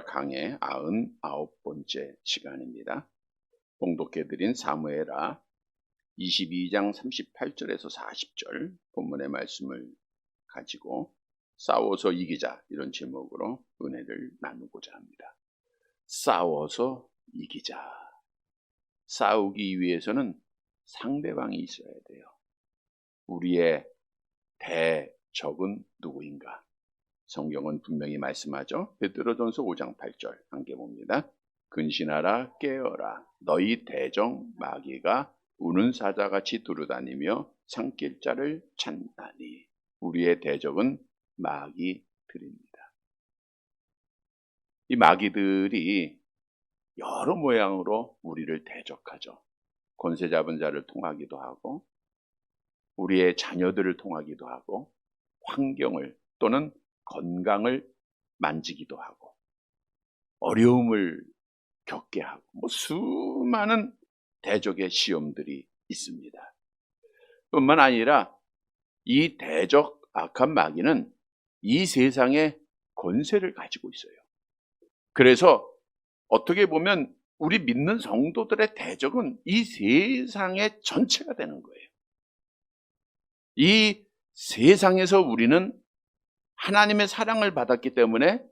사무엘하 강의 99번째 시간입니다. 봉독해드린 사무엘하 22장 38절에서 40절 본문의 말씀을 가지고 싸워서 이기자, 이런 제목으로 은혜를 나누고자 합니다. 싸워서 이기자. 싸우기 위해서는 상대방이 있어야 돼요. 우리의 대적은 누구인가? 성경은 분명히 말씀하죠. 베드로전서 5장 8절 함께 봅니다. 근신하라 깨어라. 너희 대적 마귀가 우는 사자같이 두루다니며 산길자를 찾나니. 우리의 대적은 마귀들입니다. 이 마귀들이 여러 모양으로 우리를 대적하죠. 권세 잡은 자를 통하기도 하고, 우리의 자녀들을 통하기도 하고, 환경을 또는 건강을 만지기도 하고, 어려움을 겪게 하고, 수많은 대적의 시험들이 있습니다. 뿐만 아니라 이 대적 악한 마귀는 이 세상에 권세를 가지고 있어요. 그래서 어떻게 보면 우리 믿는 성도들의 대적은 이 세상의 전체가 되는 거예요. 이 세상에서 우리는 하나님의 사랑을 받았기 때문에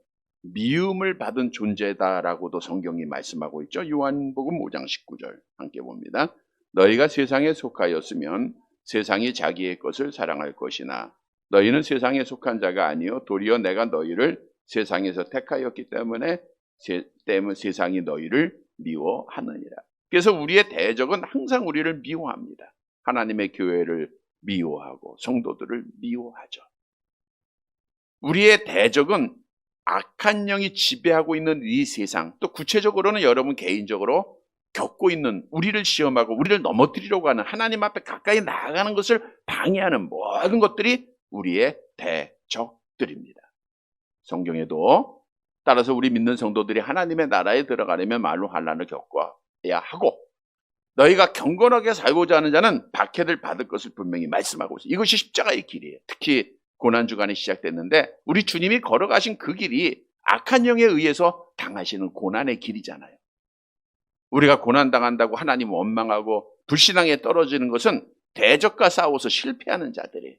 미움을 받은 존재다라고도 성경이 말씀하고 있죠. 요한복음 5장 19절 함께 봅니다. 너희가 세상에 속하였으면 세상이 자기의 것을 사랑할 것이나 너희는 세상에 속한 자가 아니요 도리어 내가 너희를 세상에서 택하였기 때문에 세상이 너희를 미워하느니라. 그래서 우리의 대적은 항상 우리를 미워합니다. 하나님의 교회를 미워하고 성도들을 미워하죠. 우리의 대적은 악한 영이 지배하고 있는 이 세상, 또 구체적으로는 여러분 개인적으로 겪고 있는, 우리를 시험하고 우리를 넘어뜨리려고 하는, 하나님 앞에 가까이 나아가는 것을 방해하는 모든 것들이 우리의 대적들입니다. 성경에도 따라서 우리 믿는 성도들이 하나님의 나라에 들어가려면 말로 환난을 겪어야 하고, 너희가 경건하게 살고자 하는 자는 박해를 받을 것을 분명히 말씀하고 있어요. 이것이 십자가의 길이에요. 특히 고난주간이 시작됐는데 우리 주님이 걸어가신 그 길이 악한 영에 의해서 당하시는 고난의 길이잖아요. 우리가 고난당한다고 하나님 원망하고 불신앙에 떨어지는 것은 대적과 싸워서 실패하는 자들이에요.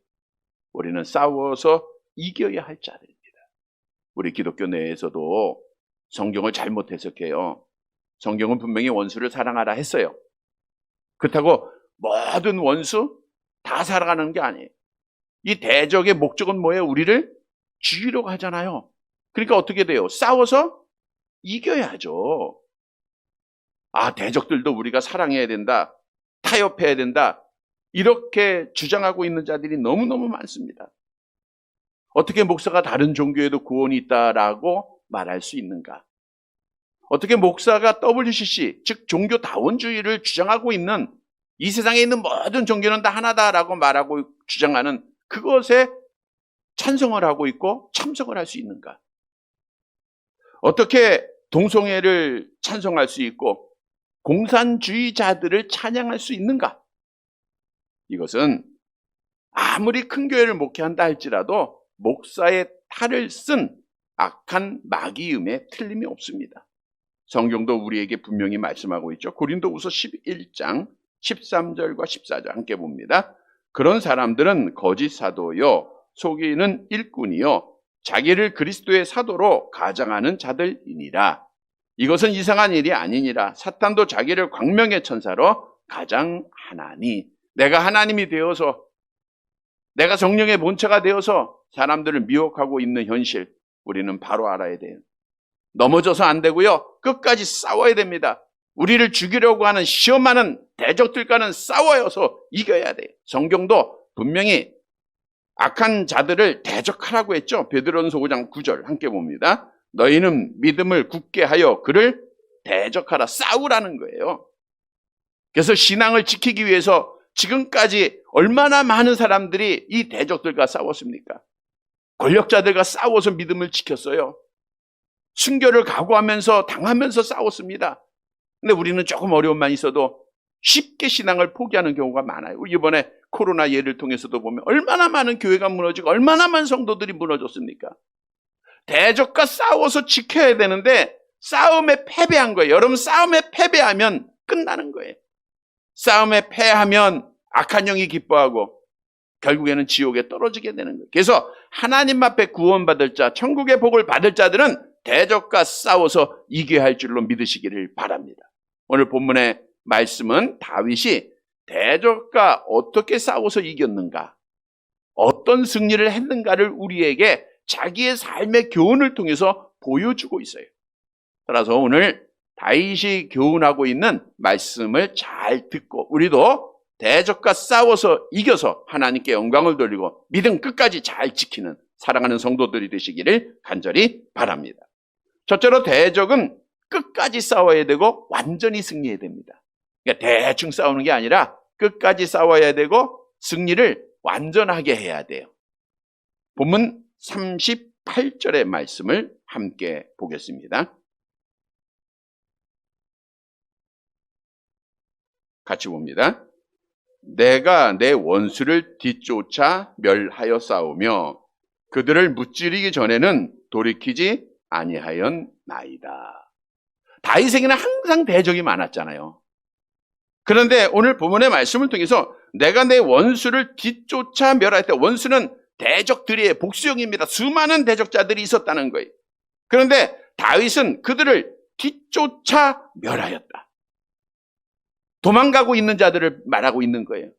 우리는 싸워서 이겨야 할 자들입니다. 우리 기독교 내에서도 성경을 잘못 해석해요. 성경은 분명히 원수를 사랑하라 했어요. 그렇다고 모든 원수 다 사랑하는 게 아니에요. 이 대적의 목적은 뭐예요? 우리를 죽이려고 하잖아요. 그러니까 어떻게 돼요? 싸워서 이겨야죠. 대적들도 우리가 사랑해야 된다, 타협해야 된다, 이렇게 주장하고 있는 자들이 너무너무 많습니다. 어떻게 목사가 다른 종교에도 구원이 있다라고 말할 수 있는가? 어떻게 목사가 WCC, 즉 종교다원주의를 주장하고 있는, 이 세상에 있는 모든 종교는 다 하나다라고 말하고 주장하는 그것에 찬성을 하고 있고 참석을 할 수 있는가? 어떻게 동성애를 찬성할 수 있고 공산주의자들을 찬양할 수 있는가? 이것은 아무리 큰 교회를 목회한다 할지라도 목사의 탈을 쓴 악한 마귀음에 틀림이 없습니다. 성경도 우리에게 분명히 말씀하고 있죠. 고린도후서 11장 13절과 14절 함께 봅니다. 그런 사람들은 거짓 사도요, 속이는 일꾼이요, 자기를 그리스도의 사도로 가장하는 자들이니라. 이것은 이상한 일이 아니니라. 사탄도 자기를 광명의 천사로 가장하나니. 내가 하나님이 되어서, 내가 성령의 본체가 되어서 사람들을 미혹하고 있는 현실, 우리는 바로 알아야 돼요. 넘어져서 안 되고요, 끝까지 싸워야 됩니다. 우리를 죽이려고 하는 시험하는 대적들과는 싸워서 이겨야 돼요. 성경도 분명히 악한 자들을 대적하라고 했죠. 베드로전서 5장 9절 함께 봅니다. 너희는 믿음을 굳게 하여 그를 대적하라. 싸우라는 거예요. 그래서 신앙을 지키기 위해서 지금까지 얼마나 많은 사람들이 이 대적들과 싸웠습니까? 권력자들과 싸워서 믿음을 지켰어요. 순교를 각오하면서 당하면서 싸웠습니다. 근데 우리는 조금 어려움만 있어도 쉽게 신앙을 포기하는 경우가 많아요. 이번에 코로나 예를 통해서도 보면 얼마나 많은 교회가 무너지고 얼마나 많은 성도들이 무너졌습니까? 대적과 싸워서 지켜야 되는데 싸움에 패배한 거예요. 여러분, 싸움에 패배하면 끝나는 거예요. 싸움에 패하면 악한 영이 기뻐하고 결국에는 지옥에 떨어지게 되는 거예요. 그래서 하나님 앞에 구원받을 자, 천국의 복을 받을 자들은 대적과 싸워서 이겨야 할 줄로 믿으시기를 바랍니다. 오늘 본문의 말씀은 다윗이 대적과 어떻게 싸워서 이겼는가, 어떤 승리를 했는가를 우리에게 자기의 삶의 교훈을 통해서 보여주고 있어요. 따라서 오늘 다윗이 교훈하고 있는 말씀을 잘 듣고 우리도 대적과 싸워서 이겨서 하나님께 영광을 돌리고 믿음 끝까지 잘 지키는 사랑하는 성도들이 되시기를 간절히 바랍니다. 첫째로 대적은 끝까지 싸워야 되고 완전히 승리해야 됩니다. 그러니까 대충 싸우는 게 아니라 끝까지 싸워야 되고 승리를 완전하게 해야 돼요. 본문 38절의 말씀을 함께 보겠습니다. 같이 봅니다. 내가 내 원수를 뒤쫓아 멸하여 싸우며 그들을 무찌르기 전에는 돌이키지 아니하였나이다. 다윗에게는 항상 대적이 많았잖아요. 그런데 오늘 본문의 말씀을 통해서 내가 내 원수를 뒤쫓아 멸할 때, 원수는 대적들의 복수형입니다. 수많은 대적자들이 있었다는 거예요. 그런데 다윗은 그들을 뒤쫓아 멸하였다. 도망가고 있는 자들을 말하고 있는 거예요.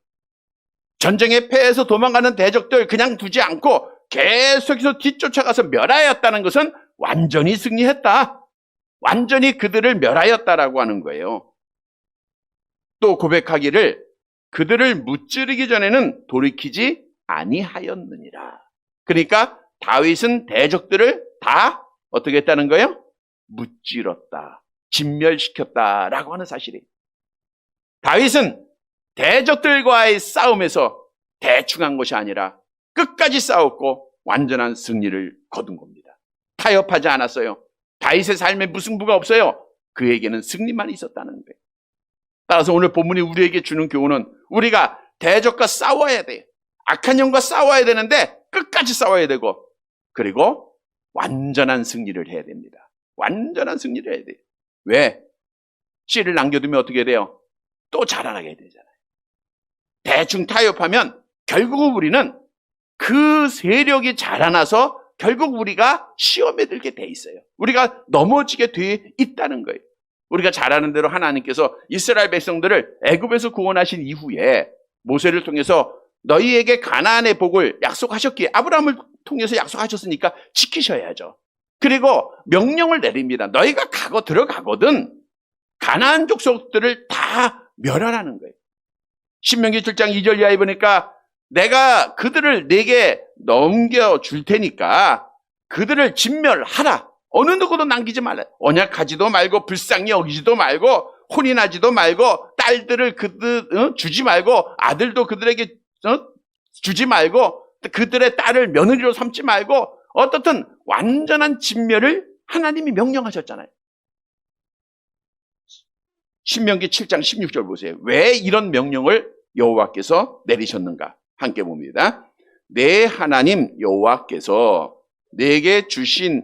전쟁에 패해서 도망가는 대적들 그냥 두지 않고 계속해서 뒤쫓아가서 멸하였다는 것은 완전히 승리했다. 완전히 그들을 멸하였다라고 하는 거예요. 또 고백하기를 그들을 무찌르기 전에는 돌이키지 아니하였느니라. 그러니까 다윗은 대적들을 다 어떻게 했다는 거예요? 무찌렀다, 진멸시켰다라고 하는 사실이에요. 다윗은 대적들과의 싸움에서 대충 한 것이 아니라 끝까지 싸웠고 완전한 승리를 거둔 겁니다. 타협하지 않았어요. 다윗의 삶에 무승부가 없어요. 그에게는 승리만 있었다는 거예요. 따라서 오늘 본문이 우리에게 주는 교훈은 우리가 대적과 싸워야 돼요. 악한 영과 싸워야 되는데 끝까지 싸워야 되고, 그리고 완전한 승리를 해야 됩니다. 완전한 승리를 해야 돼요. 왜? 씨를 남겨두면 어떻게 돼요? 또 자라나게 되잖아요. 대충 타협하면 결국 우리는 그 세력이 자라나서 결국 우리가 시험에 들게 돼 있어요. 우리가 넘어지게 돼 있다는 거예요. 우리가 잘 아는 대로 하나님께서 이스라엘 백성들을 애굽에서 구원하신 이후에 모세를 통해서 너희에게 가나안의 복을 약속하셨기에, 아브라함을 통해서 약속하셨으니까 지키셔야죠. 그리고 명령을 내립니다. 너희가 들어가거든 가나안 족속들을 다 멸하라는 거예요. 신명기 7장 2절 이하에 보니까 내가 그들을 내게 넘겨줄 테니까 그들을 진멸하라. 어느 누구도 남기지 말라. 언약하지도 말고 불쌍히 여기지도 말고 혼인하지도 말고 딸들을 주지 말고 아들도 그들에게 주지 말고 그들의 딸을 며느리로 삼지 말고 어떻든 완전한 진멸을 하나님이 명령하셨잖아요. 신명기 7장 16절 보세요. 왜 이런 명령을 여호와께서 내리셨는가? 함께 봅니다. 내 하나님 여호와께서 내게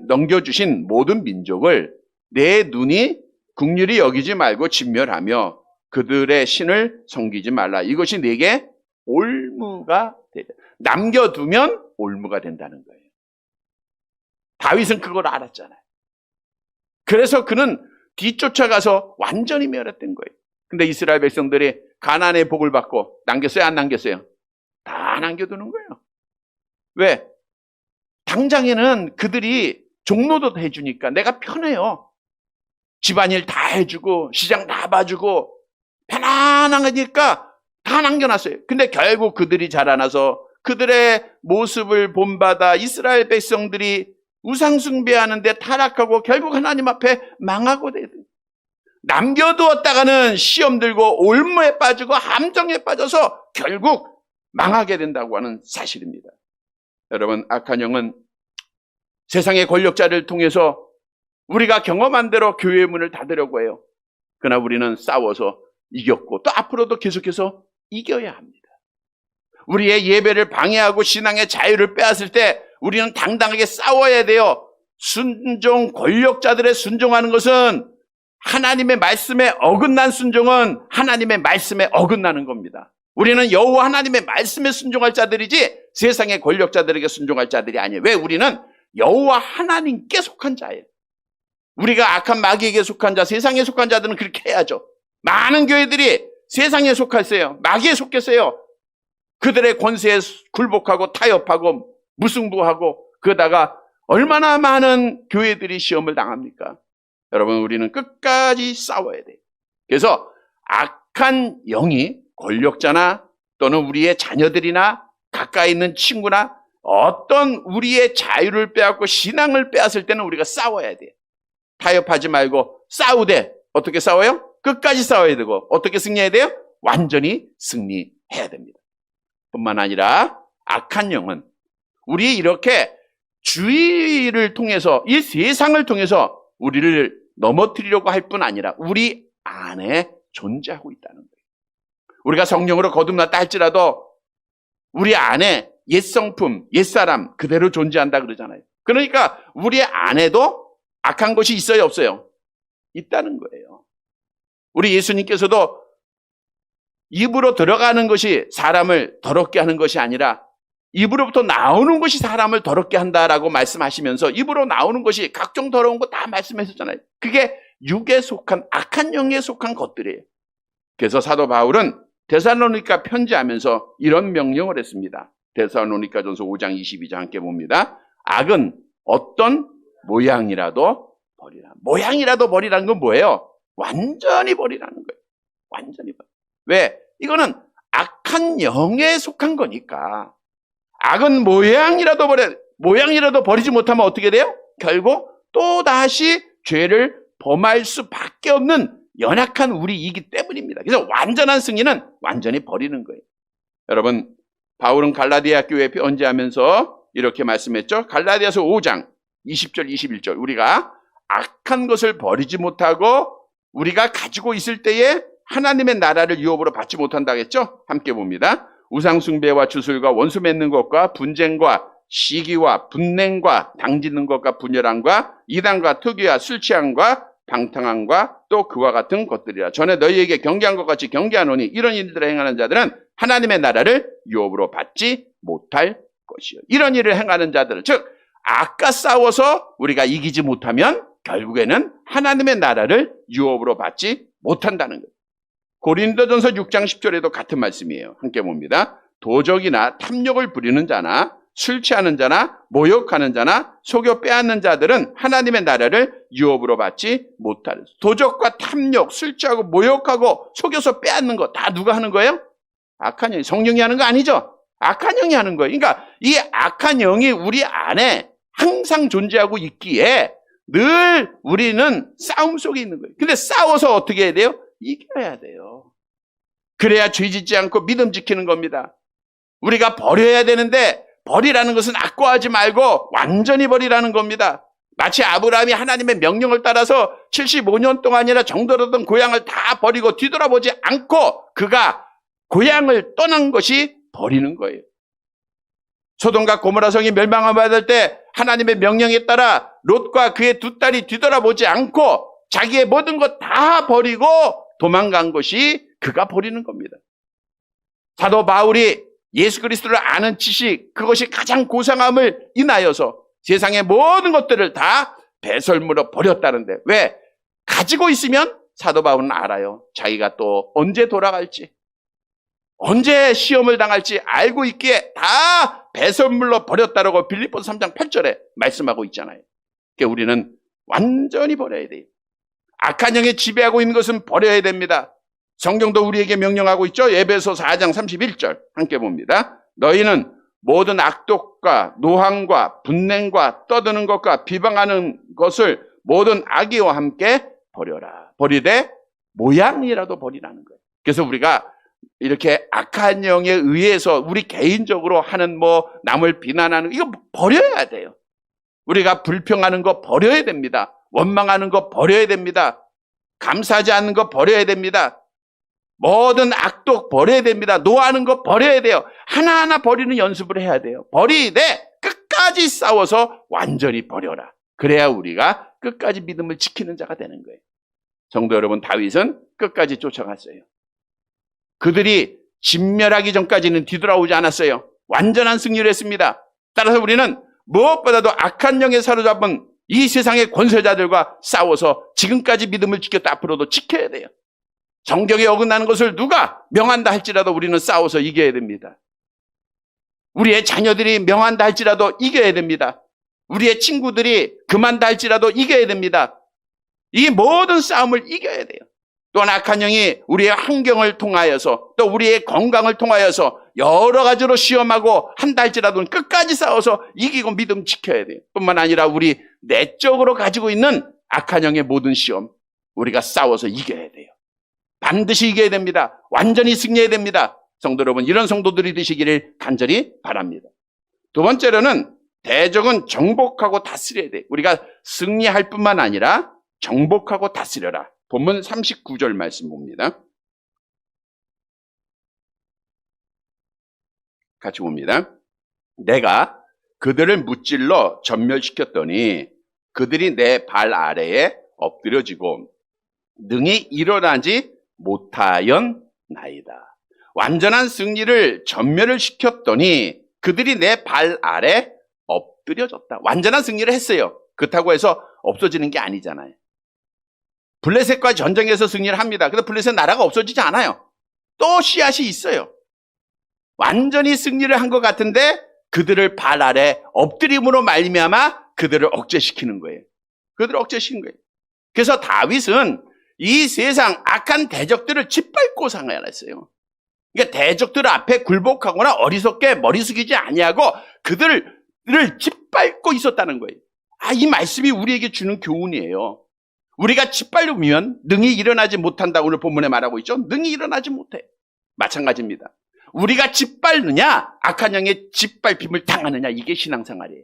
넘겨주신 모든 민족을 내 눈이 긍휼히 여기지 말고 진멸하며 그들의 신을 섬기지 말라. 이것이 내게 올무가 되다. 남겨두면 올무가 된다는 거예요. 다윗은 그걸 알았잖아요. 그래서 그는 뒤쫓아가서 완전히 멸했던 거예요. 근데 이스라엘 백성들이 가나안의 복을 받고 남겼어요? 안 남겼어요? 다 남겨두는 거예요. 왜? 당장에는 그들이 종로도 해주니까 내가 편해요. 집안일 다 해주고 시장 다 봐주고 편안하니까 다 남겨놨어요. 근데 결국 그들이 자라나서 그들의 모습을 본받아 이스라엘 백성들이 우상숭배하는데 타락하고 결국 하나님 앞에 망하고 돼요. 남겨두었다가는 시험 들고 올무에 빠지고 함정에 빠져서 결국 망하게 된다고 하는 사실입니다. 여러분, 악한 영은 세상의 권력자를 통해서 우리가 경험한 대로 교회의 문을 닫으려고 해요. 그러나 우리는 싸워서 이겼고 또 앞으로도 계속해서 이겨야 합니다. 우리의 예배를 방해하고 신앙의 자유를 빼앗을 때 우리는 당당하게 싸워야 돼요. 순종, 권력자들의 순종하는 것은 하나님의 말씀에 어긋난 순종은 하나님의 말씀에 어긋나는 겁니다. 우리는 여호와 하나님의 말씀에 순종할 자들이지 세상의 권력자들에게 순종할 자들이 아니에요. 왜? 우리는 여호와 하나님께 속한 자예요. 우리가 악한 마귀에게 속한 자, 세상에 속한 자들은 그렇게 해야죠. 많은 교회들이 세상에 속했어요. 마귀에 속했어요. 그들의 권세에 굴복하고 타협하고 무승부하고 그러다가 얼마나 많은 교회들이 시험을 당합니까? 여러분, 우리는 끝까지 싸워야 돼요. 그래서 악한 영이 권력자나 또는 우리의 자녀들이나 가까이 있는 친구나 어떤 우리의 자유를 빼앗고 신앙을 빼앗을 때는 우리가 싸워야 돼요. 타협하지 말고 싸우되 어떻게 싸워요? 끝까지 싸워야 되고 어떻게 승리해야 돼요? 완전히 승리해야 됩니다. 뿐만 아니라 악한 영은 우리 이렇게 주의를 통해서 이 세상을 통해서 우리를 넘어뜨리려고 할 뿐 아니라 우리 안에 존재하고 있다는 거예요. 우리가 성령으로 거듭났다 할지라도 우리 안에 옛 성품, 옛 사람 그대로 존재한다 그러잖아요. 그러니까 우리 안에도 악한 것이 있어요, 없어요? 있다는 거예요. 우리 예수님께서도 입으로 들어가는 것이 사람을 더럽게 하는 것이 아니라 입으로부터 나오는 것이 사람을 더럽게 한다라고 말씀하시면서 입으로 나오는 것이 각종 더러운 거 다 말씀하셨잖아요. 그게 육에 속한 악한 영에 속한 것들이에요. 그래서 사도 바울은 데살로니가 편지하면서 이런 명령을 했습니다. 데살로니가전서 5장 22절 함께 봅니다. 악은 어떤 모양이라도 버리라. 모양이라도 버리라는 건 뭐예요? 완전히 버리라는 거예요. 완전히 버려. 왜? 이거는 악한 영에 속한 거니까. 악은 모양이라도 버리지 못하면 어떻게 돼요? 결국 또 다시 죄를 범할 수밖에 없는 연약한 우리이기 때문입니다. 그래서 완전한 승리는 완전히 버리는 거예요. 여러분, 바울은 갈라디아 교회에 편지하면서 이렇게 말씀했죠. 갈라디아서 5장 20절 21절 우리가 악한 것을 버리지 못하고 우리가 가지고 있을 때에 하나님의 나라를 유업으로 받지 못한다고 했죠. 함께 봅니다. 우상 숭배와 주술과 원수 맺는 것과 분쟁과 시기와 분냉과 당짓는 것과 분열함과 이단과 특위와 술 취함과 방탕함과 또 그와 같은 것들이라. 전에 너희에게 경계한 것 같이 경계하노니 이런 일들을 행하는 자들은 하나님의 나라를 유업으로 받지 못할 것이요. 이런 일을 행하는 자들은 즉 악과 싸워서 우리가 이기지 못하면 결국에는 하나님의 나라를 유업으로 받지 못한다는 거예요. 고린도전서 6장 10절에도 같은 말씀이에요. 함께 봅니다. 도적이나 탐욕을 부리는 자나 술 취하는 자나 모욕하는 자나 속여 빼앗는 자들은 하나님의 나라를 유업으로 받지 못할. 도적과 탐욕, 술 취하고 모욕하고 속여서 빼앗는 거 다 누가 하는 거예요? 악한 영이. 성령이 하는 거 아니죠? 악한 영이 하는 거예요. 그러니까 이 악한 영이 우리 안에 항상 존재하고 있기에 늘 우리는 싸움 속에 있는 거예요. 근데 싸워서 어떻게 해야 돼요? 이겨야 돼요. 그래야 죄 짓지 않고 믿음 지키는 겁니다. 우리가 버려야 되는데 버리라는 것은 악과하지 말고 완전히 버리라는 겁니다. 마치 아브라함이 하나님의 명령을 따라서 75년 동안이나 정돌하던 고향을 다 버리고 뒤돌아보지 않고 그가 고향을 떠난 것이 버리는 거예요. 소돔과 고모라 성이 멸망을 받을 때 하나님의 명령에 따라 롯과 그의 두 딸이 뒤돌아보지 않고 자기의 모든 것 다 버리고 도망간 것이 그가 버리는 겁니다. 사도 바울이 예수 그리스도를 아는 지식, 그것이 가장 고상함을 인하여서 세상의 모든 것들을 다 배설물로 버렸다는데 왜? 가지고 있으면 사도 바울은 알아요. 자기가 또 언제 돌아갈지, 언제 시험을 당할지 알고 있기에 다 배설물로 버렸다라고 빌립보서 3장 8절에 말씀하고 있잖아요. 그러니까 우리는 완전히 버려야 돼요. 악한 영에 지배하고 있는 것은 버려야 됩니다. 성경도 우리에게 명령하고 있죠. 에베소 4장 31절 함께 봅니다. 너희는 모든 악독과 노함과 분냉과 떠드는 것과 비방하는 것을 모든 악의와 함께 버려라. 버리되 모양이라도 버리라는 거예요. 그래서 우리가 이렇게 악한 영에 의해서 우리 개인적으로 하는 남을 비난하는 이거 버려야 돼요. 우리가 불평하는 거 버려야 됩니다. 원망하는 거 버려야 됩니다. 감사하지 않는 거 버려야 됩니다. 모든 악독 버려야 됩니다. 노하는 거 버려야 돼요. 하나하나 버리는 연습을 해야 돼요. 버리되 끝까지 싸워서 완전히 버려라. 그래야 우리가 끝까지 믿음을 지키는 자가 되는 거예요. 성도 여러분, 다윗은 끝까지 쫓아갔어요. 그들이 진멸하기 전까지는 뒤돌아오지 않았어요. 완전한 승리를 했습니다. 따라서 우리는 무엇보다도 악한 영에 사로잡은 이 세상의 권세자들과 싸워서 지금까지 믿음을 지켰다 앞으로도 지켜야 돼요. 성경에 어긋나는 것을 누가 명한다 할지라도 우리는 싸워서 이겨야 됩니다. 우리의 자녀들이 명한다 할지라도 이겨야 됩니다. 우리의 친구들이 금한다 할지라도 이겨야 됩니다. 이 모든 싸움을 이겨야 돼요. 또한 악한 영이 우리의 환경을 통하여서 또 우리의 건강을 통하여서 여러 가지로 시험하고 한다 할지라도 끝까지 싸워서 이기고 믿음 지켜야 돼요. 뿐만 아니라 우리 내적으로 가지고 있는 악한 영의 모든 시험 우리가 싸워서 이겨야 돼요. 반드시 이겨야 됩니다. 완전히 승리해야 됩니다. 성도 여러분, 이런 성도들이 되시기를 간절히 바랍니다. 두 번째로는 대적은 정복하고 다스려야 돼요. 우리가 승리할 뿐만 아니라 정복하고 다스려라. 본문 39절 말씀 봅니다. 같이 봅니다. 내가 그들을 무찔러 전멸시켰더니 그들이 내 발 아래에 엎드려지고 능히 일어나지 못하였나이다. 완전한 승리를 전멸을 시켰더니 그들이 내 발 아래 엎드려졌다. 완전한 승리를 했어요. 그렇다고 해서 없어지는 게 아니잖아요. 블레셋과 전쟁에서 승리를 합니다. 그런데 블레셋 나라가 없어지지 않아요. 또 씨앗이 있어요. 완전히 승리를 한 것 같은데 그들을 발 아래 엎드림으로 말미암아 그들을 억제시키는 거예요. 그들을 억제시킨 거예요. 그래서 다윗은 이 세상 악한 대적들을 짓밟고 상하였어요. 그러니까 대적들 앞에 굴복하거나 어리석게 머리 숙이지 아니하고 그들을 짓밟고 있었다는 거예요. 이 말씀이 우리에게 주는 교훈이에요. 우리가 짓밟으면 능히 일어나지 못한다. 오늘 본문에 말하고 있죠. 능히 일어나지 못해. 마찬가지입니다. 우리가 짓밟느냐 악한 영의 짓밟힘을 당하느냐, 이게 신앙생활이에요.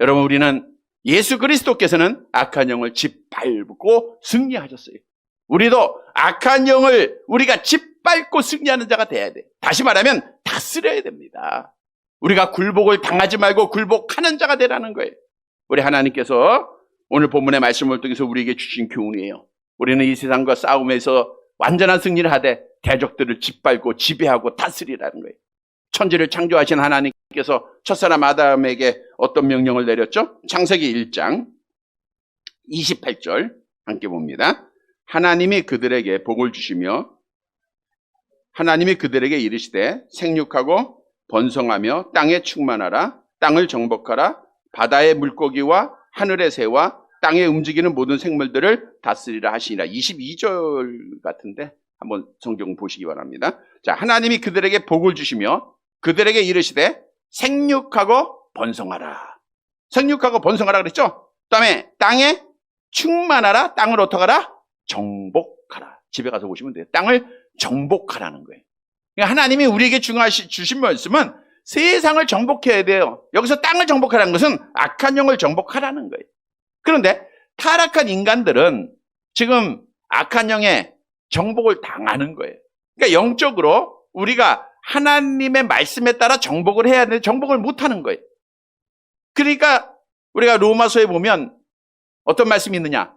여러분, 우리는 예수 그리스도께서는 악한 영을 짓밟고 승리하셨어요. 우리도 악한 영을 우리가 짓밟고 승리하는 자가 돼야 돼. 다시 말하면 다스려야 됩니다. 우리가 굴복을 당하지 말고 굴복하는 자가 되라는 거예요. 우리 하나님께서 오늘 본문의 말씀을 통해서 우리에게 주신 교훈이에요. 우리는 이 세상과 싸움에서 완전한 승리를 하되 대적들을 짓밟고 지배하고 다스리라는 거예요. 천지를 창조하신 하나님께서 첫사람 아담에게 어떤 명령을 내렸죠? 창세기 1장 28절 함께 봅니다. 하나님이 그들에게 복을 주시며 하나님이 그들에게 이르시되 생육하고 번성하며 땅에 충만하라. 땅을 정복하라. 바다의 물고기와 하늘의 새와 땅에 움직이는 모든 생물들을 다스리라 하시니라. 22절 같은데 한번 성경 보시기 바랍니다. 자, 하나님이 그들에게 복을 주시며 그들에게 이르시되 생육하고 번성하라. 생육하고 번성하라 그랬죠? 그다음에 땅에 충만하라. 땅을 어떻게 하라? 정복하라. 집에 가서 보시면 돼요. 땅을 정복하라는 거예요. 그러니까 하나님이 우리에게 주신 말씀은 세상을 정복해야 돼요. 여기서 땅을 정복하라는 것은 악한 영을 정복하라는 거예요. 그런데 타락한 인간들은 지금 악한 영의 정복을 당하는 거예요. 그러니까 영적으로 우리가 하나님의 말씀에 따라 정복을 해야 되는데 정복을 못하는 거예요. 그러니까 우리가 로마서에 보면 어떤 말씀이 있느냐?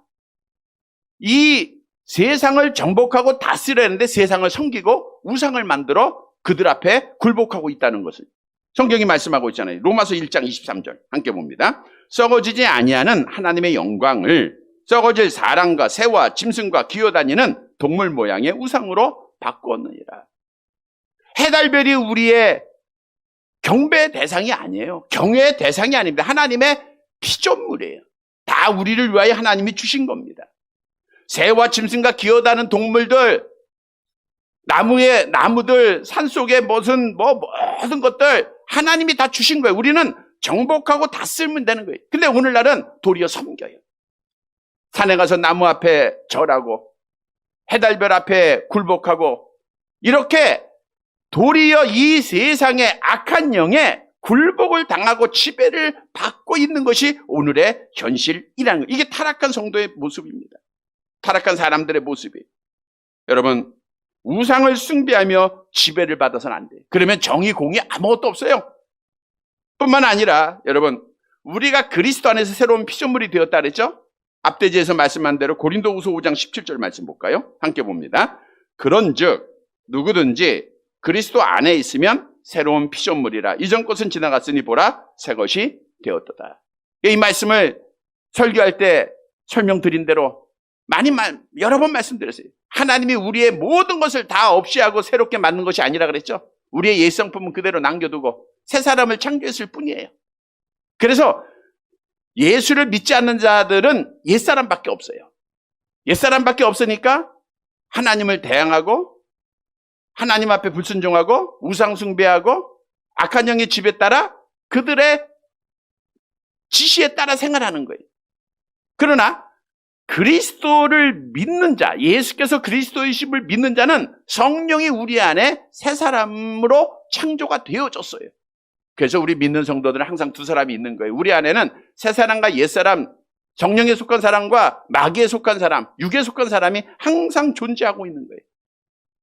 이 세상을 정복하고 다스리는데 세상을 섬기고 우상을 만들어 그들 앞에 굴복하고 있다는 것을 성경이 말씀하고 있잖아요. 로마서 1장 23절 함께 봅니다. 썩어지지 아니하는 하나님의 영광을 썩어질 사람과 새와 짐승과 기어다니는 동물 모양의 우상으로 바꾸었느니라. 해달별이 우리의 경배의 대상이 아니에요. 경외의 대상이 아닙니다. 하나님의 피조물이에요. 다 우리를 위하여 하나님이 주신 겁니다. 새와 짐승과 기어다니는 동물들, 나무들, 산속에 모든 것들 하나님이 다 주신 거예요. 우리는 정복하고 다스리면 되는 거예요. 근데 오늘날은 도리어 섬겨요. 산에 가서 나무 앞에 절하고 해달별 앞에 굴복하고 이렇게 도리어 이 세상의 악한 영에 굴복을 당하고 지배를 받고 있는 것이 오늘의 현실이라는 거예요. 이게 타락한 성도의 모습입니다. 타락한 사람들의 모습이에요. 여러분, 우상을 숭배하며 지배를 받아서는 안 돼요. 그러면 정의, 공의 아무것도 없어요. 뿐만 아니라 여러분, 우리가 그리스도 안에서 새로운 피조물이 되었다 그랬죠? 앞대지에서 말씀한 대로 고린도후서 5장 17절 말씀 볼까요? 함께 봅니다. 그런즉 누구든지 그리스도 안에 있으면 새로운 피조물이라. 이전 것은 지나갔으니 보라 새 것이 되었도다. 이 말씀을 설교할 때 설명드린 대로 여러 번 말씀드렸어요. 하나님이 우리의 모든 것을 다 없이 하고 새롭게 만든 것이 아니라 그랬죠. 우리의 옛성품은 그대로 남겨두고 새 사람을 창조했을 뿐이에요. 그래서 예수를 믿지 않는 자들은 옛사람밖에 없어요. 옛사람밖에 없으니까 하나님을 대항하고 하나님 앞에 불순종하고 우상숭배하고 악한 영의 집에 따라 그들의 지시에 따라 생활하는 거예요. 그러나 그리스도를 믿는 자, 예수께서 그리스도이심을 믿는 자는 성령이 우리 안에 새 사람으로 창조가 되어졌어요. 그래서 우리 믿는 성도들은 항상 두 사람이 있는 거예요. 우리 안에는 새 사람과 옛 사람, 성령에 속한 사람과 마귀에 속한 사람, 육에 속한 사람이 항상 존재하고 있는 거예요.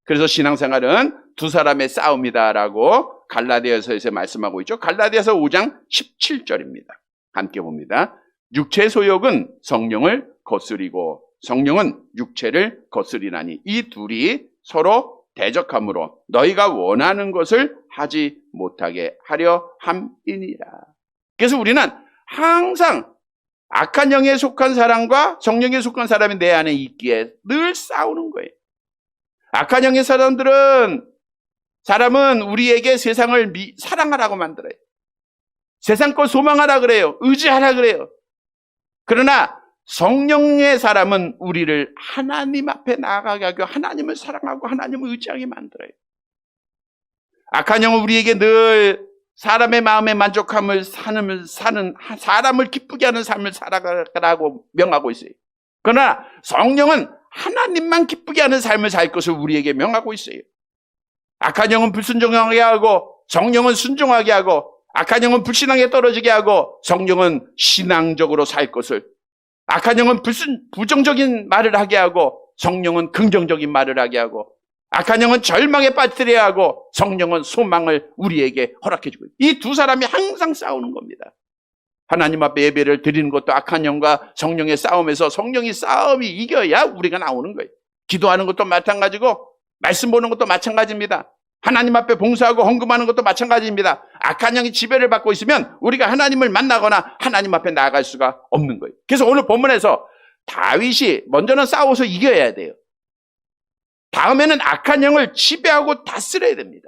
그래서 신앙생활은 두 사람의 싸움이다라고 갈라디아서에서 말씀하고 있죠. 갈라디아서 5장 17절입니다. 함께 봅니다. 육체의 소욕은 성령을 거스리고 성령은 육체를 거스리나니 이 둘이 서로 대적함으로 너희가 원하는 것을 하지 못하게 하려 함이니라. 그래서 우리는 항상 악한 영에 속한 사람과 성령에 속한 사람이 내 안에 있기에 늘 싸우는 거예요. 악한 영의 사람은 우리에게 세상을 사랑하라고 만들어요. 세상 걸 소망하라 그래요. 의지하라 그래요. 그러나 성령의 사람은 우리를 하나님 앞에 나아가게 하고 하나님을 사랑하고 하나님을 의지하게 만들어요. 악한 영은 우리에게 늘 사람의 마음에 만족함을 사는 사람을 기쁘게 하는 삶을 살아가라고 명하고 있어요. 그러나 성령은 하나님만 기쁘게 하는 삶을 살 것을 우리에게 명하고 있어요. 악한 영은 불순종하게 하고 성령은 순종하게 하고 악한 영은 불신앙에 떨어지게 하고 성령은 신앙적으로 살 것을, 악한 영은 부정적인 말을 하게 하고 성령은 긍정적인 말을 하게 하고, 악한 영은 절망에 빠뜨려야 하고 성령은 소망을 우리에게 허락해 주고, 이 두 사람이 항상 싸우는 겁니다. 하나님 앞에 예배를 드리는 것도 악한 영과 성령의 싸움에서 성령이 싸움이 이겨야 우리가 나오는 거예요. 기도하는 것도 마찬가지고 말씀 보는 것도 마찬가지입니다. 하나님 앞에 봉사하고 헌금하는 것도 마찬가지입니다. 악한 영이 지배를 받고 있으면 우리가 하나님을 만나거나 하나님 앞에 나아갈 수가 없는 거예요. 그래서 오늘 본문에서 다윗이 먼저는 싸워서 이겨야 돼요. 다음에는 악한 영을 지배하고 다스려야 됩니다.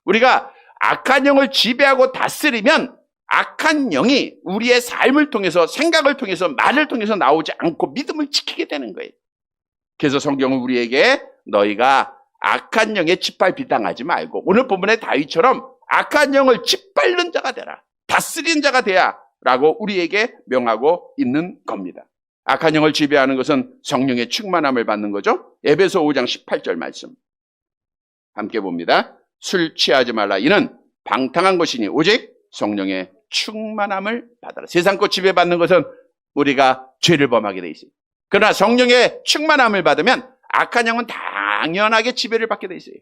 우리가 악한 영을 지배하고 다스리면 악한 영이 우리의 삶을 통해서, 생각을 통해서, 말을 통해서 나오지 않고 믿음을 지키게 되는 거예요. 그래서 성경은 우리에게 너희가 악한 영에 짓밟히당하지 말고, 오늘 본문의 다윗처럼 악한 영을 짓밟는 자가 되라, 다스리는 자가 되라 라고 우리에게 명하고 있는 겁니다. 악한 영을 지배하는 것은 성령의 충만함을 받는 거죠. 에베소 5장 18절 말씀 함께 봅니다. 술 취하지 말라. 이는 방탕한 것이니 오직 성령의 충만함을 받아라. 세상 것 지배받는 것은 우리가 죄를 범하게 돼 있어요. 그러나 성령의 충만함을 받으면 악한 영은 당연하게 지배를 받게 돼 있어요.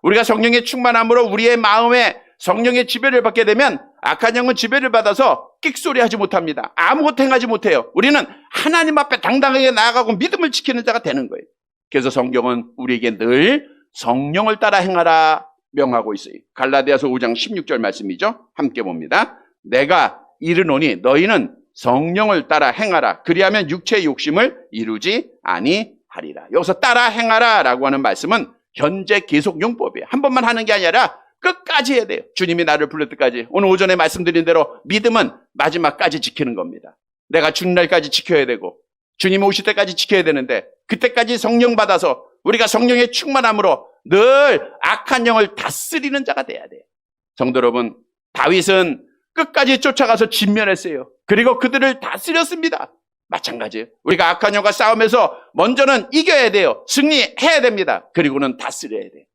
우리가 성령의 충만함으로 우리의 마음에 성령의 지배를 받게 되면 악한 영은 지배를 받아서 끽소리 하지 못합니다. 아무것도 행하지 못해요. 우리는 하나님 앞에 당당하게 나아가고 믿음을 지키는 자가 되는 거예요. 그래서 성경은 우리에게 늘 성령을 따라 행하라 명하고 있어요. 갈라디아서 5장 16절 말씀이죠. 함께 봅니다. 내가 이르노니 너희는 성령을 따라 행하라. 그리하면 육체의 욕심을 이루지 아니하리라. 여기서 따라 행하라 라고 하는 말씀은 현재 계속 용법이에요. 한 번만 하는 게 아니라 끝까지 해야 돼요. 주님이 나를 불렀을 때까지. 오늘 오전에 말씀드린 대로 믿음은 마지막까지 지키는 겁니다. 내가 죽는 날까지 지켜야 되고 주님 오실 때까지 지켜야 되는데, 그때까지 성령 받아서 우리가 성령의 충만함으로 늘 악한 영을 다스리는 자가 돼야 돼요. 성도 여러분, 다윗은 끝까지 쫓아가서 진멸했어요. 그리고 그들을 다스렸습니다. 마찬가지예요. 우리가 악한 영과 싸움에서 먼저는 이겨야 돼요. 승리해야 됩니다. 그리고는 다스려야 돼요.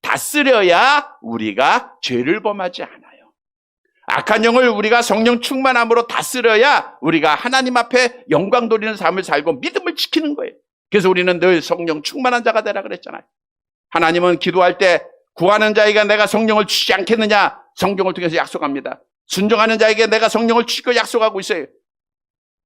다스려야 우리가 죄를 범하지 않아요. 악한 영을 우리가 성령 충만함으로 다스려야 우리가 하나님 앞에 영광 돌리는 삶을 살고 믿음을 지키는 거예요. 그래서 우리는 늘 성령 충만한 자가 되라 그랬잖아요. 하나님은 기도할 때 구하는 자에게 내가 성령을 주지 않겠느냐 성경을 통해서 약속합니다. 순종하는 자에게 내가 성령을 주실 걸 약속하고 있어요.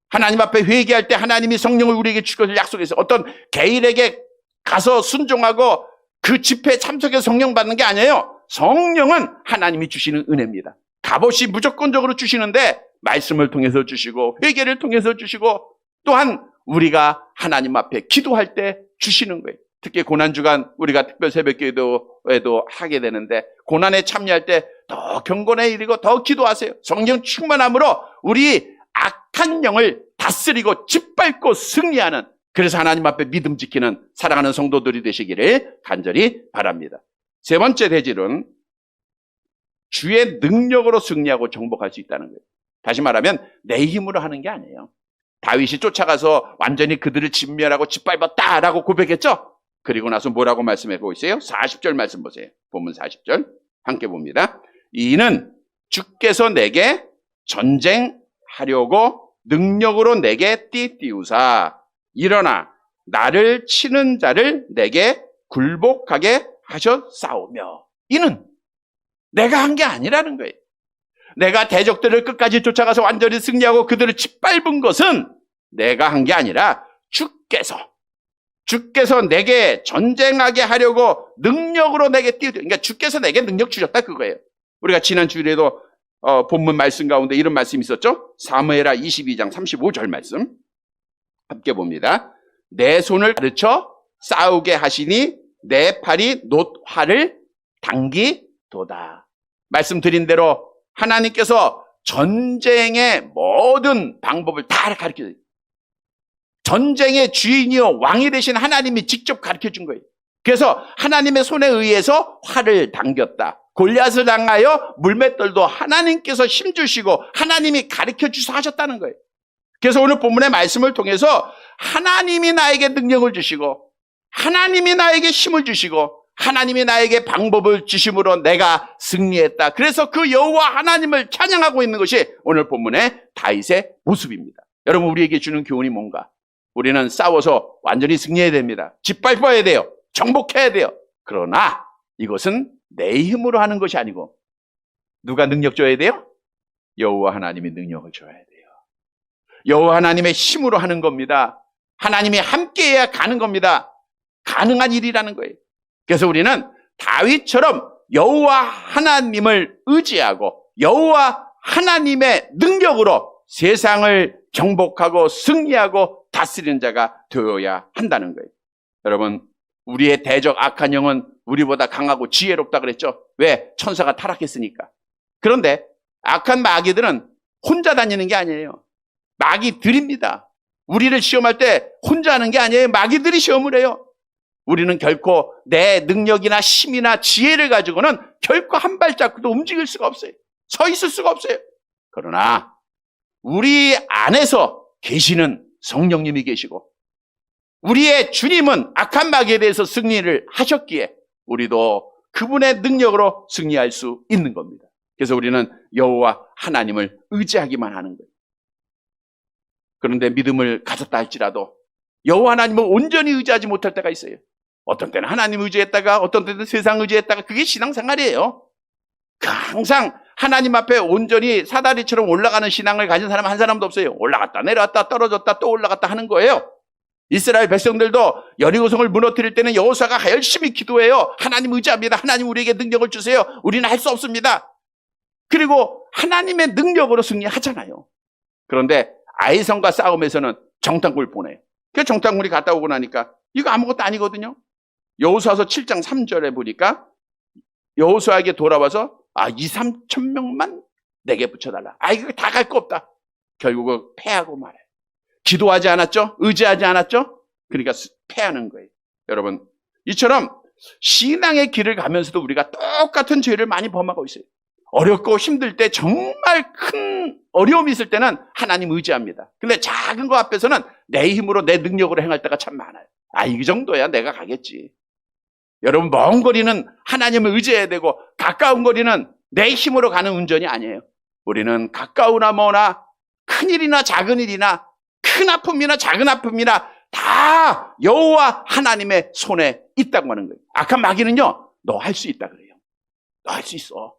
하나님 앞에 회개할 때 하나님이 성령을 우리에게 주실 것을 약속했어요. 어떤 개인에게 가서 순종하고 그 집회에 참석해서 성령 받는 게 아니에요. 성령은 하나님이 주시는 은혜입니다. 값없이 무조건적으로 주시는데 말씀을 통해서 주시고 회개를 통해서 주시고 또한 우리가 하나님 앞에 기도할 때 주시는 거예요. 특히 고난주간 우리가 특별 새벽기도에도 하게 되는데 고난에 참여할 때 더 경건에 이르고 더 기도하세요. 성령 충만함으로 우리 악한 영을 다스리고 짓밟고 승리하는, 그래서 하나님 앞에 믿음 지키는 사랑하는 성도들이 되시기를 간절히 바랍니다. 세 번째 대질은 주의 능력으로 승리하고 정복할 수 있다는 거예요. 다시 말하면 내 힘으로 하는 게 아니에요. 다윗이 쫓아가서 완전히 그들을 진멸하고 짓밟았다라고 고백했죠. 그리고 나서 뭐라고 말씀하고 있어요? 40절 말씀 보세요. 본문 40절 함께 봅니다. 이는 주께서 내게 전쟁하려고 능력으로 내게 띠띠우사 일어나 나를 치는 자를 내게 굴복하게 하셨사오며. 이는 내가 한 게 아니라는 거예요. 내가 대적들을 끝까지 쫓아가서 완전히 승리하고 그들을 짓밟은 것은 내가 한 게 아니라 주께서 내게 전쟁하게 하려고 능력으로 내게 띄우죠. 그러니까 주께서 내게 능력 주셨다 그거예요. 우리가 지난 주일에도 본문 말씀 가운데 이런 말씀이 있었죠. 사무엘하 22장 35절 말씀 함께 봅니다. 내 손을 가르쳐 싸우게 하시니 내 팔이 놋화를 당기도다. 말씀드린 대로 하나님께서 전쟁의 모든 방법을 다 가르쳐줘요. 전쟁의 주인이요 왕이 되신 하나님이 직접 가르쳐준 거예요. 그래서 하나님의 손에 의해서 활을 당겼다. 골리앗을 당하여 물맷돌도 하나님께서 힘주시고 하나님이 가르쳐주셔서 하셨다는 거예요. 그래서 오늘 본문의 말씀을 통해서 하나님이 나에게 능력을 주시고 하나님이 나에게 힘을 주시고 하나님이 나에게 방법을 주심으로 내가 승리했다. 그래서 그 여호와 하나님을 찬양하고 있는 것이 오늘 본문의 다윗의 모습입니다. 여러분, 우리에게 주는 교훈이 뭔가? 우리는 싸워서 완전히 승리해야 됩니다. 짓밟아야 돼요. 정복해야 돼요. 그러나 이것은 내 힘으로 하는 것이 아니고 누가 능력 줘야 돼요? 여호와 하나님이 능력을 줘야 돼요. 여호와 하나님의 힘으로 하는 겁니다. 하나님이 함께해야 가는 겁니다. 가능한 일이라는 거예요. 그래서 우리는 다윗처럼 여호와 하나님을 의지하고 여호와 하나님의 능력으로 세상을 정복하고 승리하고 다스리는 자가 되어야 한다는 거예요. 여러분, 우리의 대적 악한 영은 우리보다 강하고 지혜롭다 그랬죠. 왜? 천사가 타락했으니까. 그런데 악한 마귀들은 혼자 다니는 게 아니에요. 마귀들입니다. 우리를 시험할 때 혼자 하는 게 아니에요. 마귀들이 시험을 해요. 우리는 결코 내 능력이나 힘이나 지혜를 가지고는 결코 한 발자국도 움직일 수가 없어요. 서 있을 수가 없어요. 그러나 우리 안에서 계시는 성령님이 계시고 우리의 주님은 악한 마귀에 대해서 승리를 하셨기에 우리도 그분의 능력으로 승리할 수 있는 겁니다. 그래서 우리는 여호와 하나님을 의지하기만 하는 거예요. 그런데 믿음을 가졌다 할지라도 여호와 하나님을 온전히 의지하지 못할 때가 있어요. 어떤 때는 하나님 의지했다가 어떤 때는 세상 의지했다가 그게 신앙생활이에요. 항상 하나님 앞에 온전히 사다리처럼 올라가는 신앙을 가진 사람은 한 사람도 없어요. 올라갔다 내려왔다 떨어졌다 또 올라갔다 하는 거예요. 이스라엘 백성들도 여리고성을 무너뜨릴 때는 여호수아가 열심히 기도해요. 하나님 의지합니다. 하나님 우리에게 능력을 주세요. 우리는 할 수 없습니다. 그리고 하나님의 능력으로 승리하잖아요. 그런데 아이성과 싸움에서는 정탐꾼을 보내요. 그 정탐꾼이 갔다 오고 나니까 이거 아무것도 아니거든요. 여호수아서 7장 3절에 보니까 여호수아에게 돌아와서 2-3천 명만 내게 붙여달라. 이거 다 갈 거 없다. 결국은 패하고 말아요. 기도하지 않았죠? 의지하지 않았죠? 그러니까 패하는 거예요. 여러분, 이처럼 신앙의 길을 가면서도 우리가 똑같은 죄를 많이 범하고 있어요. 어렵고 힘들 때 정말 큰 어려움이 있을 때는 하나님 의지합니다. 근데 작은 거 앞에서는 내 힘으로 내 능력으로 행할 때가 참 많아요. 이 정도야 내가 가겠지. 여러분, 먼 거리는 하나님을 의지해야 되고 가까운 거리는 내 힘으로 가는 운전이 아니에요. 우리는 가까우나 머나 큰 일이나 작은 일이나 큰 아픔이나 작은 아픔이나 다 여호와 하나님의 손에 있다고 하는 거예요. 악한 마귀는요, 너 할 수 있다 그래요. 너 할 수 있어.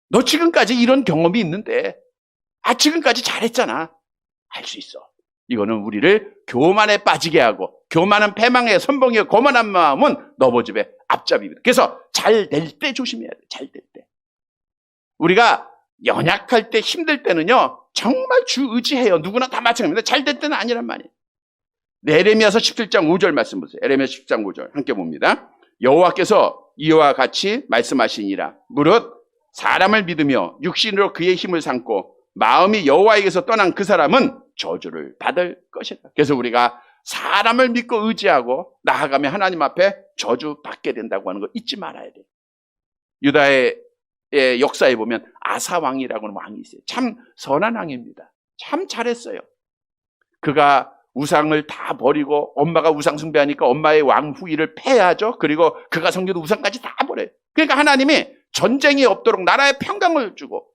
너 지금까지 이런 경험이 있는데, 지금까지 잘했잖아. 할 수 있어. 이거는 우리를 교만에 빠지게 하고, 교만은 패망의 선봉이요 거만한 마음은 너버집의 앞잡이입니다. 그래서 잘 될 때 조심해야 돼. 잘 될 때. 우리가 연약할 때, 힘들 때는요, 정말 주 의지해요. 누구나 다 마찬가지입니다. 잘 될 때는 아니란 말이에요. 에레미야서 17장 5절 말씀 보세요. 에레미야 17장 5절 함께 봅니다. 여호와께서 이와 같이 말씀하시니라. 무릇 사람을 믿으며 육신으로 그의 힘을 삼고 마음이 여호와에게서 떠난 그 사람은 저주를 받을 것이다. 그래서 우리가 사람을 믿고 의지하고 나아가면 하나님 앞에 저주받게 된다고 하는 거 잊지 말아야 돼요. 유다의 역사에 보면 아사 왕이라고 하는 왕이 있어요. 참 선한 왕입니다. 참 잘했어요. 그가 우상을 다 버리고, 엄마가 우상 숭배하니까 엄마의 왕 후위를 패하죠. 그리고 그가 섬기는 우상까지 다 버려요. 그러니까 하나님이 전쟁이 없도록 나라에 평강을 주고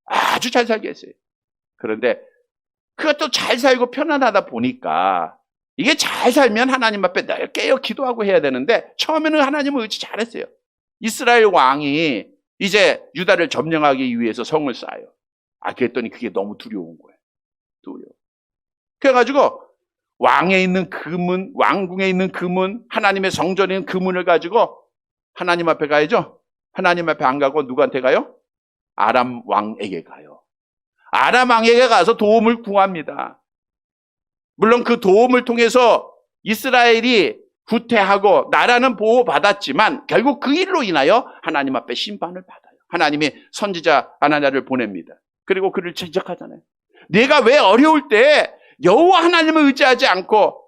아주 잘 살게 했어요. 그런데 그가 또 잘 살고 편안하다 보니까, 이게 잘 살면 하나님 앞에 늘 깨어 기도하고 해야 되는데, 처음에는 하나님을 의지 잘했어요. 이스라엘 왕이 이제 유다를 점령하기 위해서 성을 쌓아요. 그랬더니 그게 너무 두려운 거예요. 두려워. 그래가지고 왕에 있는 금은, 왕궁에 있는 금은, 하나님의 성전에 있는 금은을 가지고 하나님 앞에 가야죠. 하나님 앞에 안 가고 누구한테 가요? 아람 왕에게 가요. 아람 왕에게 가서 도움을 구합니다. 물론 그 도움을 통해서 이스라엘이 후퇴하고 나라는 보호받았지만 결국 그 일로 인하여 하나님 앞에 심판을 받아요. 하나님이 선지자 아나니아를 보냅니다. 그리고 그를 지적하잖아요. 내가 왜 어려울 때 여호와 하나님을 의지하지 않고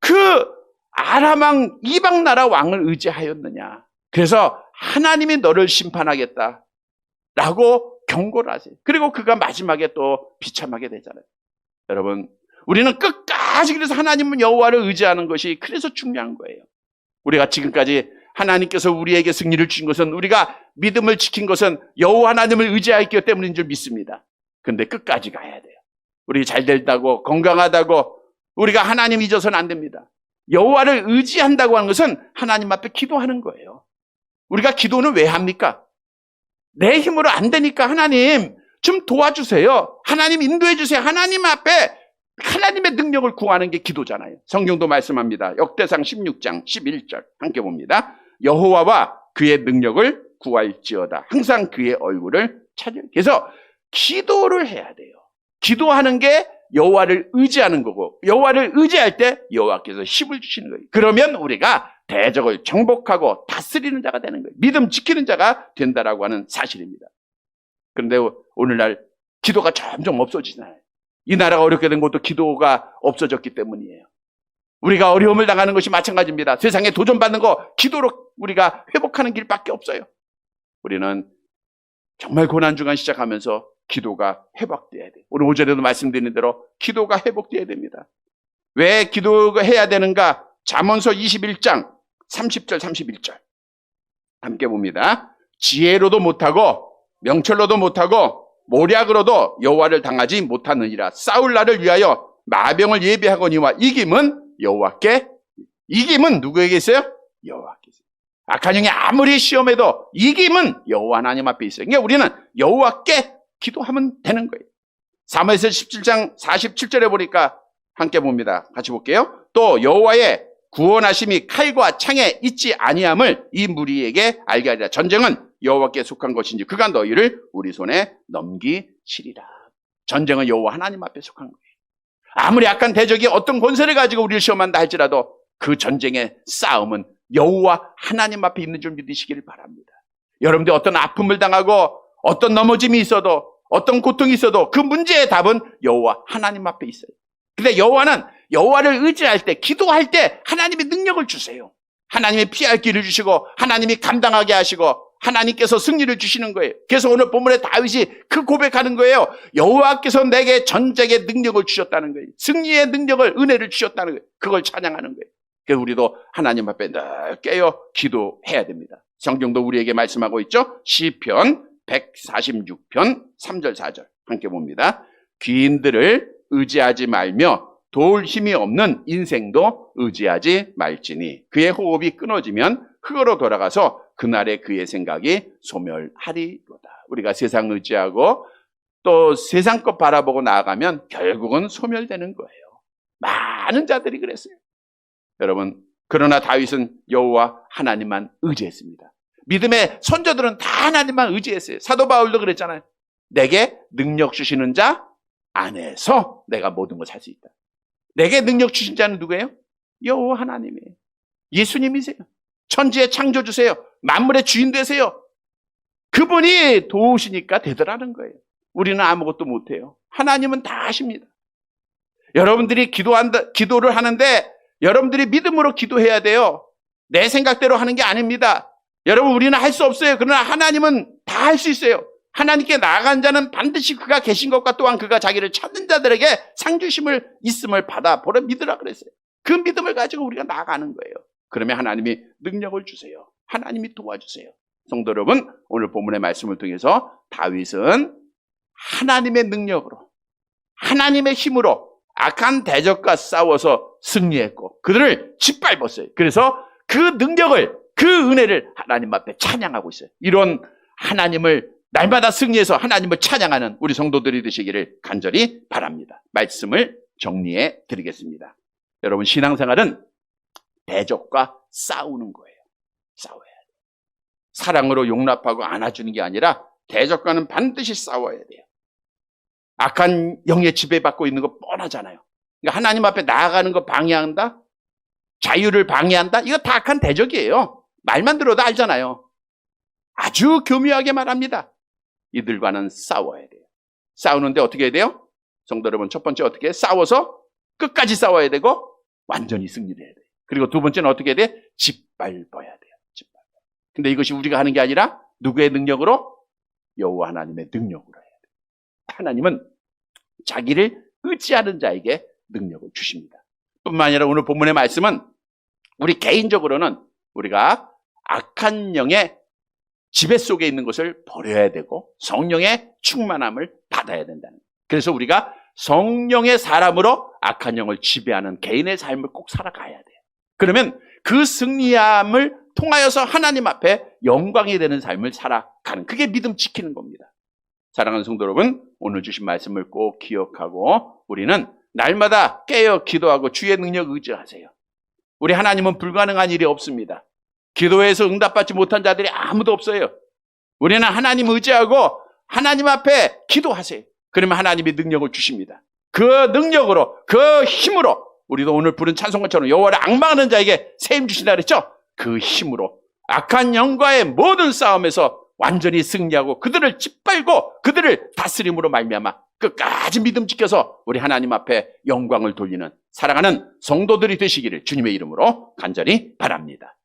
그 아람 왕, 이방 나라 왕을 의지하였느냐. 그래서 하나님이 너를 심판하겠다 라고 경고를 하세요. 그리고 그가 마지막에 또 비참하게 되잖아요. 여러분, 우리는 끝까지 그래서 하나님은 여호와를 의지하는 것이 그래서 중요한 거예요. 우리가 지금까지 하나님께서 우리에게 승리를 주신 것은, 우리가 믿음을 지킨 것은 여호와 하나님을 의지하였기 때문인 줄 믿습니다. 근데 끝까지 가야 돼요. 우리 잘 된다고, 건강하다고 우리가 하나님 잊어서는 안 됩니다. 여호와를 의지한다고 하는 것은 하나님 앞에 기도하는 거예요. 우리가 기도는 왜 합니까? 내 힘으로 안 되니까 하나님 좀 도와주세요. 하나님 인도해 주세요. 하나님 앞에 하나님의 능력을 구하는 게 기도잖아요. 성경도 말씀합니다. 역대상 16장 11절 함께 봅니다. 여호와와 그의 능력을 구할지어다. 항상 그의 얼굴을 찾을. 그래서 기도를 해야 돼요. 기도하는 게 여호와를 의지하는 거고, 여호와를 의지할 때 여호와께서 힘을 주시는 거예요. 그러면 우리가 대적을 정복하고 다스리는 자가 되는 거예요. 믿음 지키는 자가 된다라고 하는 사실입니다. 그런데 오늘날 기도가 점점 없어지잖아요. 이 나라가 어렵게 된 것도 기도가 없어졌기 때문이에요. 우리가 어려움을 당하는 것이 마찬가지입니다. 세상에 도전받는 거 기도로 우리가 회복하는 길밖에 없어요. 우리는 정말 고난주간 시작하면서 기도가 회복돼야 돼요. 오늘 오전에도 말씀드린 대로 기도가 회복돼야 됩니다. 왜 기도가 해야 되는가? 잠언서 21장 30절 31절 함께 봅니다. 지혜로도 못하고 명철로도 못하고 모략으로도 여호와를 당하지 못하느니라. 싸울 날을 위하여 마병을 예비하거니와 이김은 여호와께. 이김은 누구에게 있어요? 여호와께 있어요. 악한 영이 아무리 시험해도 이김은 여호와 하나님 앞에 있어요. 그러니까 우리는 여호와께 기도하면 되는 거예요. 사무엘서 17장 47절에 보니까 함께 봅니다. 같이 볼게요. 또 여호와의 구원하심이 칼과 창에 있지 아니함을 이 무리에게 알게 하리라. 전쟁은 여호와께 속한 것인지 그가 너희를 우리 손에 넘기시리라. 전쟁은 여호와 하나님 앞에 속한 거예요. 아무리 약한 대적이 어떤 권세를 가지고 우리를 시험한다 할지라도 그 전쟁의 싸움은 여호와 하나님 앞에 있는 줄 믿으시기를 바랍니다. 여러분들 어떤 아픔을 당하고 어떤 넘어짐이 있어도 어떤 고통이 있어도 그 문제의 답은 여호와 하나님 앞에 있어요. 근데 여호와는 여호와를 의지할 때, 기도할 때 하나님의 능력을 주세요. 하나님의 피할 길을 주시고 하나님이 감당하게 하시고 하나님께서 승리를 주시는 거예요. 그래서 오늘 본문에 다윗이 그 고백하는 거예요. 여호와께서 내게 전쟁의 능력을 주셨다는 거예요. 승리의 능력을, 은혜를 주셨다는 거예요. 그걸 찬양하는 거예요. 그래서 우리도 하나님 앞에 늘 깨어 기도해야 됩니다. 성경도 우리에게 말씀하고 있죠. 시편 146편 3절 4절 함께 봅니다. 귀인들을 의지하지 말며 도울 힘이 없는 인생도 의지하지 말지니 그의 호흡이 끊어지면 흙으로 돌아가서 그날에 그의 생각이 소멸하리로다. 우리가 세상 의지하고 또 세상 것 바라보고 나아가면 결국은 소멸되는 거예요. 많은 자들이 그랬어요. 여러분, 그러나 다윗은 여호와 하나님만 의지했습니다. 믿음의 선조들은 다 하나님만 의지했어요. 사도 바울도 그랬잖아요. 내게 능력 주시는 자 안에서 내가 모든 걸 살 수 있다. 내게 능력 주신 자는 누구예요? 여호와 하나님이에요. 예수님이세요. 천지의 창조주세요. 만물의 주인 되세요. 그분이 도우시니까 되더라는 거예요. 우리는 아무것도 못해요. 하나님은 다 하십니다. 여러분들이 기도를 하는데 여러분들이 믿음으로 기도해야 돼요. 내 생각대로 하는 게 아닙니다. 여러분, 우리는 할 수 없어요. 그러나 하나님은 다 할 수 있어요. 하나님께 나아간 자는 반드시 그가 계신 것과 또한 그가 자기를 찾는 자들에게 상주심을 있음을 받아 보라 믿으라 그랬어요. 그 믿음을 가지고 우리가 나아가는 거예요. 그러면 하나님이 능력을 주세요. 하나님이 도와주세요. 성도 여러분, 오늘 본문의 말씀을 통해서 다윗은 하나님의 능력으로, 하나님의 힘으로 악한 대적과 싸워서 승리했고 그들을 짓밟았어요. 그래서 그 능력을, 그 은혜를 하나님 앞에 찬양하고 있어요. 이런 하나님을 날마다 승리해서 하나님을 찬양하는 우리 성도들이 되시기를 간절히 바랍니다. 말씀을 정리해 드리겠습니다. 여러분, 신앙생활은 대적과 싸우는 거예요. 싸워야 돼요. 사랑으로 용납하고 안아주는 게 아니라 대적과는 반드시 싸워야 돼요. 악한 영에 지배받고 있는 거 뻔하잖아요. 그러니까 하나님 앞에 나아가는 거 방해한다? 자유를 방해한다? 이거 다 악한 대적이에요. 말만 들어도 알잖아요. 아주 교묘하게 말합니다. 이들과는 싸워야 돼요. 싸우는데 어떻게 해야 돼요? 성도 여러분, 첫 번째 어떻게 해요? 싸워서 끝까지 싸워야 되고 완전히 승리해야 돼요. 그리고 두 번째는 어떻게 해야 돼요? 짓밟아야 돼요. 짓밟아야. 근데 이것이 우리가 하는 게 아니라 누구의 능력으로? 여호와 하나님의 능력으로 해야 돼요. 하나님은 자기를 의지하는 자에게 능력을 주십니다. 뿐만 아니라 오늘 본문의 말씀은 우리 개인적으로는 우리가 악한 영의 지배 속에 있는 것을 버려야 되고 성령의 충만함을 받아야 된다는 거예요. 그래서 우리가 성령의 사람으로 악한 영을 지배하는 개인의 삶을 꼭 살아가야 돼요. 그러면 그 승리함을 통하여서 하나님 앞에 영광이 되는 삶을 살아가는, 그게 믿음 지키는 겁니다. 사랑하는 성도 여러분, 오늘 주신 말씀을 꼭 기억하고 우리는 날마다 깨어 기도하고 주의 능력 의지하세요. 우리 하나님은 불가능한 일이 없습니다. 기도해서 응답받지 못한 자들이 아무도 없어요. 우리는 하나님 의지하고 하나님 앞에 기도하세요. 그러면 하나님이 능력을 주십니다. 그 능력으로, 그 힘으로 우리도 오늘 부른 찬송가처럼 여호와를 앙망하는 자에게 세임 주신다 그랬죠? 그 힘으로 악한 영과의 모든 싸움에서 완전히 승리하고 그들을 짓밟고 그들을 다스림으로 말미암아 끝까지 믿음 지켜서 우리 하나님 앞에 영광을 돌리는 사랑하는 성도들이 되시기를 주님의 이름으로 간절히 바랍니다.